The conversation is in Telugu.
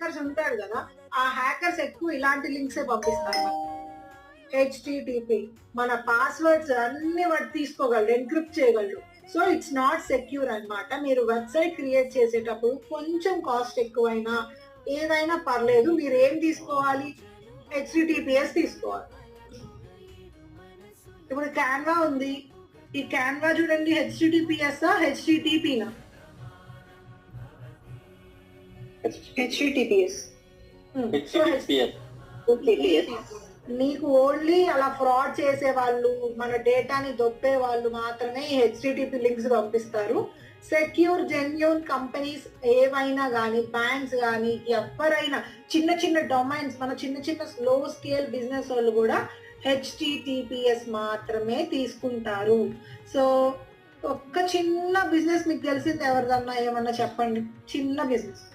హ్యాకర్స్ ఉంటాడు కదా, ఆ హ్యాకర్స్ ఎక్కువ ఇలాంటి లింక్సే పంపిస్తారు. హెచ్టిటిపి మన పాస్వర్డ్స్ అన్ని వాడు తీసుకోగలడు, ఎన్క్రిప్ట్ చేయగలడు. సో ఇట్స్ నాట్ సెక్యూర్ అన్నమాట. మీరు వెబ్సైట్ క్రియేట్ చేసేటప్పుడు కొంచెం కాస్ట్ ఎక్కువైనా ఏదైనా పర్లేదు, మీరు ఏం తీసుకోవాలి, హెచ్టిటిపిఎస్ తీసుకోవాలి. ఇప్పుడు క్యాన్వా ఉంది, ఈ క్యాన్వా చూడండి, హెచ్టిటిపిఎస్ హెచ్టిటిపినా? హెచ్టిటిపిఎస్. నీకు ఓన్లీ అలా ఫ్రాడ్ చేసే వాళ్ళు, మన డేటాని దొబ్బే వాళ్ళు మాత్రమే ఈ హెచ్టిటిపి లింక్స్ పంపిస్తారు. సెక్యూర్ జెన్యూన్ కంపెనీస్ ఏవైనా కానీ, బ్యాంక్స్ కానీ, ఎవరైనా చిన్న చిన్న డొమైన్స్, మన చిన్న చిన్న స్లో స్కేల్ బిజినెస్ వాళ్ళు కూడా హెచ్టిటిపిఎస్ మాత్రమే తీసుకుంటారు. సో ఒక్క చిన్న బిజినెస్ మీకు తెలిసింది ఎవరిదన్నా ఏమన్నా చెప్పండి, చిన్న బిజినెస్.